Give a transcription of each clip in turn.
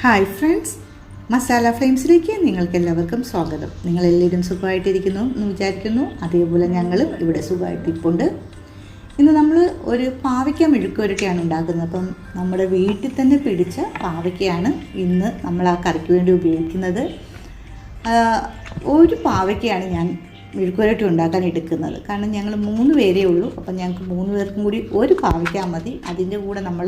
Hi friends, masala ഫ്ലെയിംസിലേക്ക് നിങ്ങൾക്കെല്ലാവർക്കും സ്വാഗതം. നിങ്ങളെല്ലാവരും സുഖമായിട്ടിരിക്കുന്നു എന്ന് വിചാരിക്കുന്നു. അതേപോലെ ഞങ്ങളും ഇവിടെ സുഖമായിട്ടിരിപ്പുണ്ട്. ഇന്ന് നമ്മൾ ഒരു പാവയ്ക്ക മെഴുക്കുവരട്ടിയാണ് ഉണ്ടാക്കുന്നത്. അപ്പം നമ്മുടെ വീട്ടിൽ തന്നെ പിടിച്ച പാവയ്ക്കയാണ് ഇന്ന് നമ്മൾ ആ കറിക്ക് വേണ്ടി ഉപയോഗിക്കുന്നത്. ഒരു പാവയ്ക്കയാണ് ഞാൻ മെഴുക്കുവരട്ടി ഉണ്ടാക്കാൻ എടുക്കുന്നത്. കാരണം ഞങ്ങൾ 3 പേരേ ഉള്ളൂ. അപ്പം ഞങ്ങൾക്ക് 3 പേർക്കും കൂടി ഒരു പാവയ്ക്ക മതി. അതിൻ്റെ കൂടെ നമ്മൾ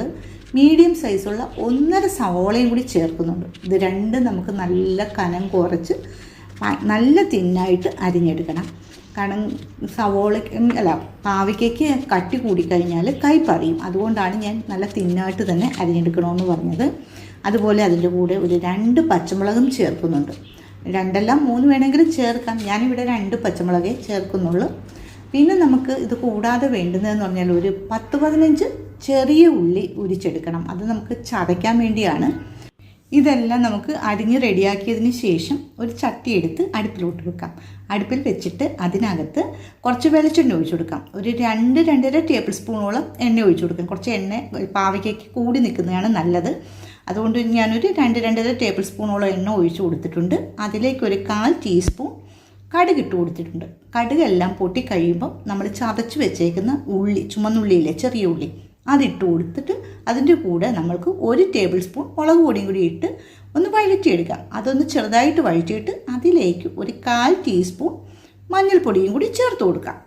മീഡിയം സൈസുള്ള 1.5 സവോളയും കൂടി ചേർക്കുന്നുണ്ട്. ഇത് രണ്ടും നമുക്ക് നല്ല കനം കുറച്ച് നല്ല തിന്നായിട്ട് അരിഞ്ഞെടുക്കണം. കാരണം പാവയ്ക്കയ്ക്ക് കട്ടി കൂടിക്കഴിഞ്ഞാൽ കയ്പറിയും. അതുകൊണ്ടാണ് ഞാൻ നല്ല തിന്നായിട്ട് തന്നെ അരിഞ്ഞെടുക്കണമെന്ന് പറഞ്ഞത്. അതുപോലെ അതിൻ്റെ കൂടെ ഒരു 2 പച്ചമുളകും ചേർക്കുന്നുണ്ട്. 2 അല്ല 3 വേണമെങ്കിലും ചേർക്കാം. ഞാനിവിടെ 2 പച്ചമുളകേ ചേർക്കുന്നുള്ളൂ. പിന്നെ നമുക്ക് ഇത് കൂടാതെ വേണ്ടുന്നതെന്ന് പറഞ്ഞാൽ ഒരു 10-15 ചെറിയ ഉള്ളി ഉരിച്ചെടുക്കണം. അത് നമുക്ക് ചതയ്ക്കാൻ വേണ്ടിയാണ്. ഇതെല്ലാം നമുക്ക് അരിഞ്ഞ് റെഡിയാക്കിയതിന് ശേഷം ഒരു ചട്ടി എടുത്ത് അടുപ്പിലോട്ട് വെക്കാം. അടുപ്പിൽ വെച്ചിട്ട് അതിനകത്ത് കുറച്ച് വെളിച്ചെണ്ണ ഒഴിച്ചു കൊടുക്കാം. ഒരു 2-2.5 ടേബിൾ സ്പൂണോളം എണ്ണ ഒഴിച്ചു കൊടുക്കാം. കുറച്ച് എണ്ണ പാവയ്ക്കയ്ക്ക് കൂടി നിൽക്കുന്നതാണ് നല്ലത്. അതുകൊണ്ട് ഞാനൊരു 2-2.5 ടേബിൾ സ്പൂണോളം എണ്ണ ഒഴിച്ചു കൊടുത്തിട്ടുണ്ട്. അതിലേക്ക് ഒരു 1/4 ടീസ്പൂൺ കടുക് ഇട്ട് കൊടുത്തിട്ടുണ്ട്. കടുകെല്ലാം പൊട്ടി കഴിയുമ്പം നമ്മൾ ചതച്ച് വെച്ചേക്കുന്ന ഉള്ളി, ചുമന്നുള്ളിയില്ലേ, ചെറിയ ഉള്ളി, അതിട്ട് കൊടുത്തിട്ട് അതിൻ്റെ കൂടെ നമ്മൾക്ക് 1 ടേബിൾ സ്പൂൺ മുളക് പൊടിയും കൂടി ഇട്ട് ഒന്ന് വഴറ്റിയെടുക്കാം. അതൊന്ന് ചെറുതായിട്ട് വഴറ്റിയിട്ട് അതിലേക്ക് ഒരു 1/4 ടീസ്പൂൺ മഞ്ഞൾപ്പൊടിയും കൂടി ചേർത്ത് കൊടുക്കാം.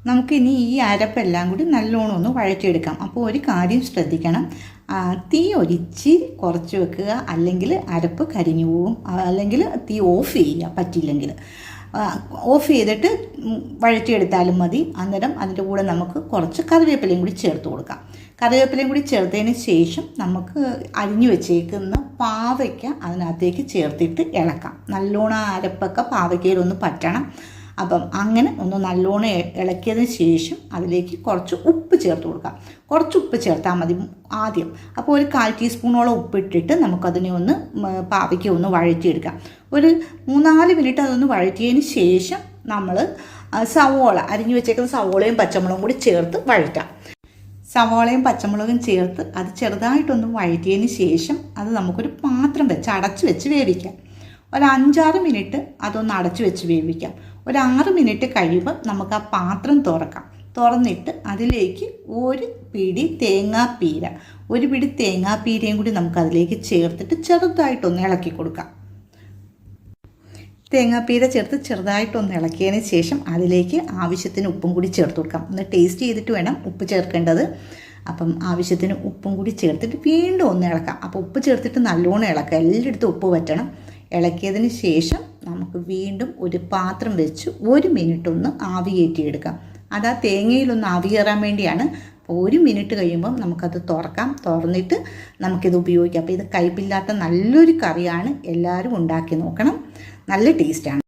നമുക്കിനി ഈ അരപ്പെല്ലാം കൂടി നല്ലോണം ഒന്ന് വഴറ്റിയെടുക്കാം. അപ്പോൾ ഒരു കാര്യം ശ്രദ്ധിക്കണം, തീ ഒരിച്ചിരി കുറച്ച് വെക്കുക, അല്ലെങ്കിൽ അരപ്പ് കരിഞ്ഞു പോകും. അല്ലെങ്കിൽ തീ ഓഫ് ചെയ്യുക, പറ്റില്ലെങ്കിൽ ഓഫ് ചെയ്തിട്ട് വഴറ്റിയെടുത്താലും മതി. അന്നേരം അതിൻ്റെ കൂടെ നമുക്ക് കുറച്ച് കറിവേപ്പിലയും കൂടി ചേർത്ത് കൊടുക്കാം. കറിവേപ്പിലയും കൂടി ചേർത്തതിന് ശേഷം നമുക്ക് അരിഞ്ഞു വെച്ചേക്കുന്ന പാവയ്ക്ക അതിനകത്തേക്ക് ചേർത്തിട്ട് ഇളക്കാം. നല്ലോണം അരപ്പൊക്കെ പാവയ്ക്കയിലൊന്ന് പറ്റണം. അപ്പം അങ്ങനെ ഒന്ന് നല്ലോണം ഇളക്കിയതിന് ശേഷം അതിലേക്ക് കുറച്ച് ഉപ്പ് ചേർത്ത് കൊടുക്കാം. കുറച്ച് ഉപ്പ് ചേർത്താൽ മതി ആദ്യം. അപ്പോൾ ഒരു 1/4 ടീസ്പൂണോളം ഉപ്പിട്ടിട്ട് നമുക്കതിനെ ഒന്ന് പാവയ്ക്ക ഒന്ന് വഴറ്റിയെടുക്കാം. ഒരു 3-4 മിനിറ്റ് അതൊന്ന് വഴറ്റിയതിന് ശേഷം നമ്മൾ സവോള, അരിഞ്ഞു വെച്ചേക്കുന്ന സവോളയും പച്ചമുളകും കൂടി ചേർത്ത് വഴറ്റാം. സവോളയും പച്ചമുളകും ചേർത്ത് അത് ചെറുതായിട്ടൊന്ന് വഴറ്റിയതിന് ശേഷം അത് നമുക്കൊരു പാത്രം വെച്ച് അടച്ച് വെച്ച് വേവിക്കാം. ഒരു 5-6 മിനിറ്റ് അതൊന്ന് അടച്ചു വെച്ച് വേവിക്കാം. ഒരു 6 മിനിറ്റ് കഴിയുമ്പോൾ നമുക്ക് ആ പാത്രം തുറക്കാം. തുറന്നിട്ട് അതിലേക്ക് ഒരു പിടി തേങ്ങാപ്പീരയും കൂടി നമുക്ക് അതിലേക്ക് ചേർത്തിട്ട് ചെറുതായിട്ടൊന്ന് ഇളക്കി കൊടുക്കാം. തേങ്ങാപ്പീര ചേർത്ത് ചെറുതായിട്ടൊന്ന് ഇളക്കിയതിന് ശേഷം അതിലേക്ക് ആവശ്യത്തിന് ഉപ്പും കൂടി ചേർത്ത് കൊടുക്കാം. ഒന്ന് ടേസ്റ്റ് ചെയ്തിട്ട് വേണം ഉപ്പ് ചേർക്കേണ്ടത്. അപ്പം ആവശ്യത്തിന് ഉപ്പും കൂടി ചേർത്തിട്ട് വീണ്ടും ഒന്ന് ഇളക്കാം. അപ്പോൾ ഉപ്പ് ചേർത്തിട്ട് നല്ലോണം ഇളക്കുക. എല്ലായിടത്തും ഉപ്പ് പറ്റണം. ഇളക്കിയതിന് ശേഷം നമുക്ക് വീണ്ടും ഒരു പാത്രം വെച്ച് 1 മിനിറ്റ് ഒന്ന് ആവി കയറ്റിയെടുക്കാം. അത് ആ തേങ്ങയിലൊന്ന് ആവി കയറാൻ വേണ്ടിയാണ്. അപ്പോൾ 1 മിനിറ്റ് കഴിയുമ്പം നമുക്കത് തുറക്കാം. തുറന്നിട്ട് നമുക്കിത് ഉപയോഗിക്കാം. അപ്പോൾ ഇത് കയ്പില്ലാത്ത നല്ലൊരു കറിയാണ്. എല്ലാവരും ഉണ്ടാക്കി നോക്കണം. നല്ല ടേസ്റ്റാണ്.